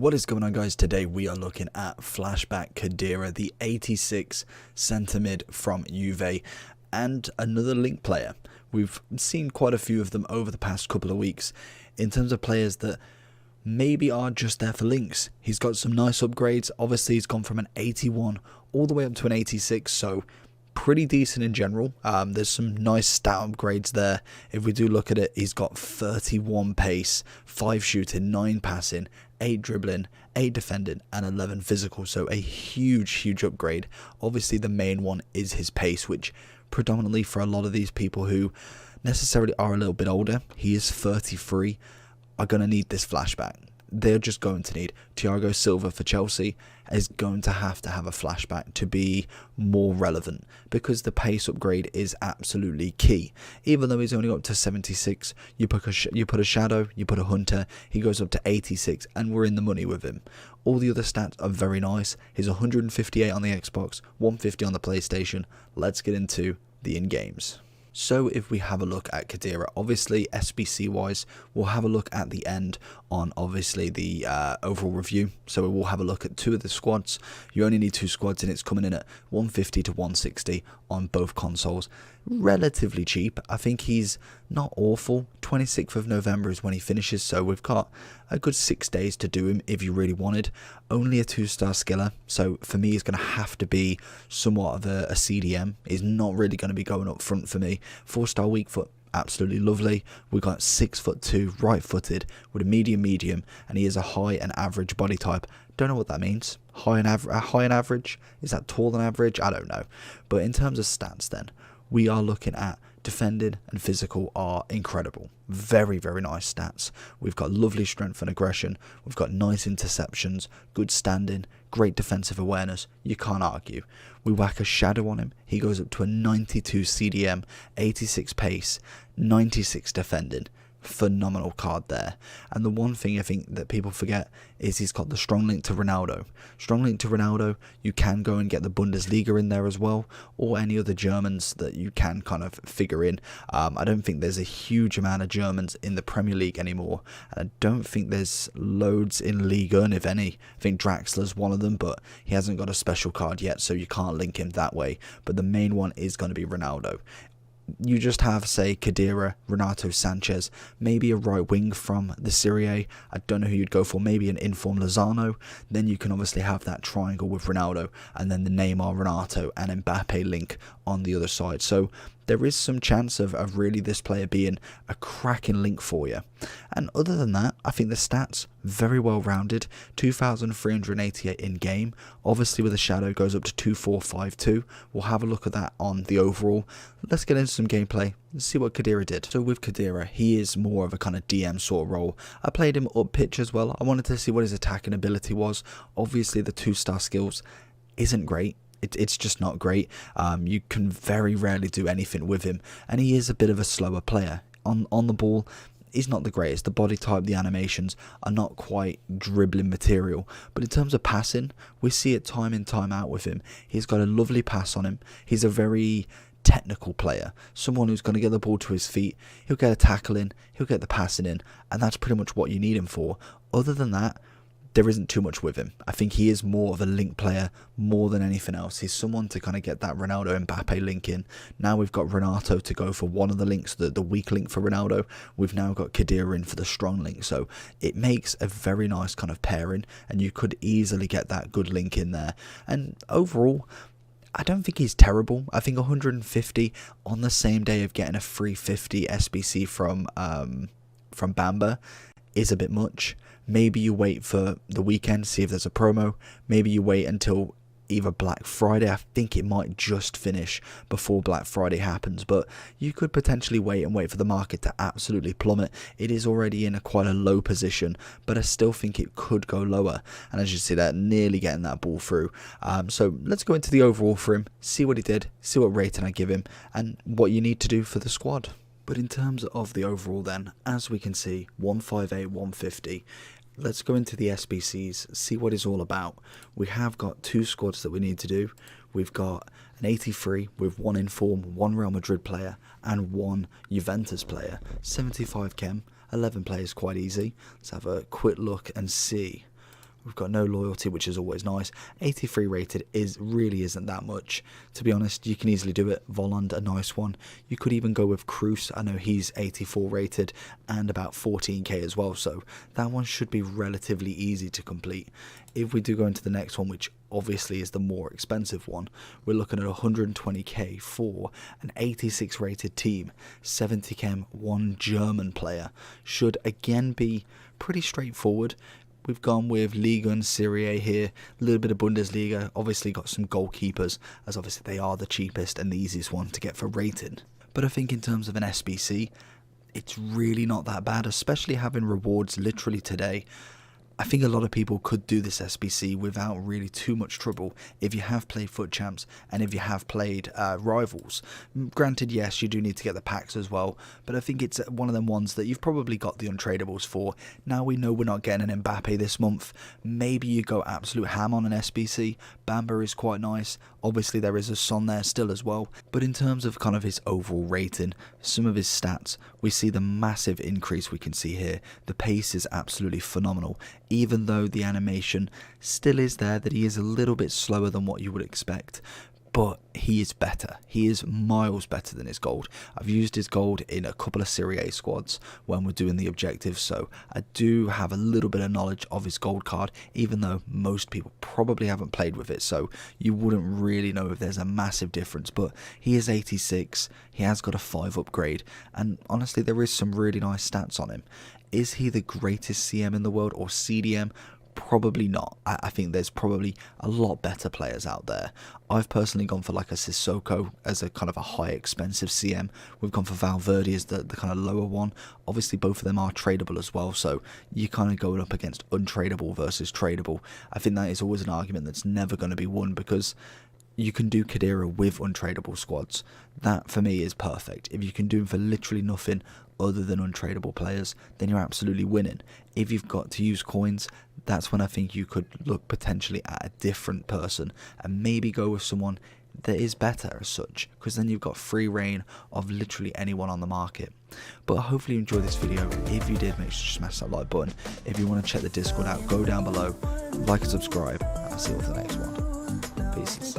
What is going on, guys? Today we are looking at Flashback Khedira, the 86 centre mid from Juve, and another link player. We've seen quite a few of them over the past couple of weeks in terms of players that maybe are just there for links. He's got some nice upgrades. Obviously he's gone from an 81 all the way up to an 86, so pretty decent in general. There's some nice stat upgrades there. If we do look at it, he's got 31 pace, 5 shooting, 9 passing, 8 dribbling, 8 defending, and 11 physical. So a huge upgrade. Obviously the main one is his pace, which predominantly for a lot of these people who necessarily are a little bit older, he is 33, are going to need this flashback. They're just going to need Thiago Silva for Chelsea is going to have a flashback to be more relevant, because the pace upgrade is absolutely key. Even though he's only up to 76, you put a Shadow, you put a Hunter, he goes up to 86 and we're in the money with him. All the other stats are very nice. He's 158 on the Xbox, 150 on the PlayStation. Let's get into the in-games. So if we have a look at Khedira, obviously SBC wise, we'll have a look at the end on obviously the overall review. So we'll have a look at 2 of the squads. You only need 2 squads and it's coming in at 150 to 160 on both consoles. Relatively cheap. I think he's not awful. 26th of November is when he finishes, so we've got a good 6 days to do him if you really wanted. Only a 2-star skiller, so for me he's going to have to be somewhat of a CDM. He's not really going to be going up front for me. 4-star weak foot, absolutely lovely. We got 6'2", right footed with a medium, and he is a high and average body type. Don't know what that means. High and average? Is that tall than average? I don't know. But in terms of stats then, we are looking at defending and physical are incredible. Very nice stats. We've got lovely strength and aggression. We've got nice interceptions, good standing, great defensive awareness. You can't argue. We whack a Shadow on him. He goes up to a 92 CDM, 86 pace, 96 defending. Phenomenal card there. And the one thing I think that people forget is he's got the strong link to Ronaldo. Strong link to Ronaldo, you can go and get the Bundesliga in there as well, or any other Germans that you can kind of figure in. I don't think there's a huge amount of Germans in the Premier League anymore, and I don't think there's loads in Ligue 1, if any. I think Draxler's one of them, but he hasn't got a special card yet, so you can't link him that way. But the main one is going to be Ronaldo. You just have, say, Khedira, Renato Sanchez, maybe a right wing from the Serie A. I don't know who you'd go for, maybe an informed Lozano. Then you can obviously have that triangle with Ronaldo, and then the Neymar, Renato, and Mbappe link on the other side. So there is some chance of really this player being a cracking link for you. And other than that, I think the stats, very well rounded. 2,388 in game. Obviously with a Shadow goes up to 2,452. We'll have a look at that on the overall. Let's get into some gameplay and see what Khedira did. So with Khedira, he is more of a kind of DM sort of role. I played him up pitch as well. I wanted to see what his attacking ability was. Obviously the 2-star skills isn't great. It's just not great. You can very rarely do anything with him, and he is a bit of a slower player. On the ball, he's not the greatest. The body type, the animations are not quite dribbling material. But in terms of passing, we see it time in, time out with him. He's got a lovely pass on him. He's a very technical player, someone who's going to get the ball to his feet. He'll get a tackle in, he'll get the passing in, and that's pretty much what you need him for. Other than that, there isn't too much with him. I think he is more of a link player more than anything else. He's someone to kind of get that Ronaldo Mbappe link in. Now we've got Renato to go for one of the links, the weak link for Ronaldo. We've now got Khedira in for the strong link. So it makes a very nice kind of pairing, and you could easily get that good link in there. And overall, I don't think he's terrible. I think 150 on the same day of getting a free 50 SBC from Bamba is a bit much. Maybe you wait for the weekend, see if there's a promo. Maybe you wait until either Black Friday. I think it might just finish before Black Friday happens, but you could potentially wait for the market to absolutely plummet. It is already in quite a low position, but I still think it could go lower. And as you see that, nearly getting that ball through. So let's go into the overall for him, see what he did, see what rating I give him, and what you need to do for the squad. But in terms of the overall then, as we can see, 158, 150. Let's go into the SBCs, see what it's all about. We have got 2 squads that we need to do. We've got an 83 with 1 inform, 1 Real Madrid player, and 1 Juventus player. 75 chem, 11 players, quite easy. Let's have a quick look and see. We've got no loyalty, which is always nice. 83 rated really isn't that much. To be honest, you can easily do it. Volland, a nice one. You could even go with Cruz. I know he's 84 rated and about 14k as well, so that one should be relatively easy to complete. If we do go into the next one, which obviously is the more expensive one, we're looking at 120k for an 86 rated team. 70k, one German player. Should again be pretty straightforward. We've gone with Liga and Serie A here, a little bit of Bundesliga, obviously got some goalkeepers, as obviously they are the cheapest and the easiest one to get for rating. But I think in terms of an SBC, it's really not that bad, especially having rewards literally today. I think a lot of people could do this SBC without really too much trouble if you have played FUT Champs and if you have played Rivals. Granted, yes, you do need to get the packs as well, but I think it's one of them ones that you've probably got the untradables for. Now we know we're not getting an Mbappe this month. Maybe you go absolute ham on an SBC. Bamba is quite nice. Obviously there is a Son there still as well, but in terms of kind of his overall rating, some of his stats, we see the massive increase we can see here. The pace is absolutely phenomenal, even though the animation still is there that he is a little bit slower than what you would expect. But he is better. He is miles better than his gold. I've used his gold in a couple of Serie A squads when we're doing the objectives, so I do have a little bit of knowledge of his gold card, even though most people probably haven't played with it, so you wouldn't really know if there's a massive difference. But he is 86, he has got a 5 upgrade, and honestly there is some really nice stats on him. Is he the greatest CM in the world or CDM? Probably not. I think there's probably a lot better players out there. I've personally gone for like a Sissoko as a kind of a high expensive CM. We've gone for Valverde as the kind of lower one. Obviously both of them are tradable as well, so you're kind of going up against untradable versus tradable. I think that is always an argument that's never going to be won, because you can do Khedira with untradable squads. That for me is perfect. If you can do him for literally nothing other than untradable players, then you're absolutely winning. If you've got to use coins, that's when I think you could look potentially at a different person and maybe go with someone that is better as such, because then you've got free reign of literally anyone on the market. But hopefully you enjoyed this video. If you did, make sure to smash that like button. If you want to check the Discord out, go down below, like and subscribe, and I'll see you for the next one. Peace.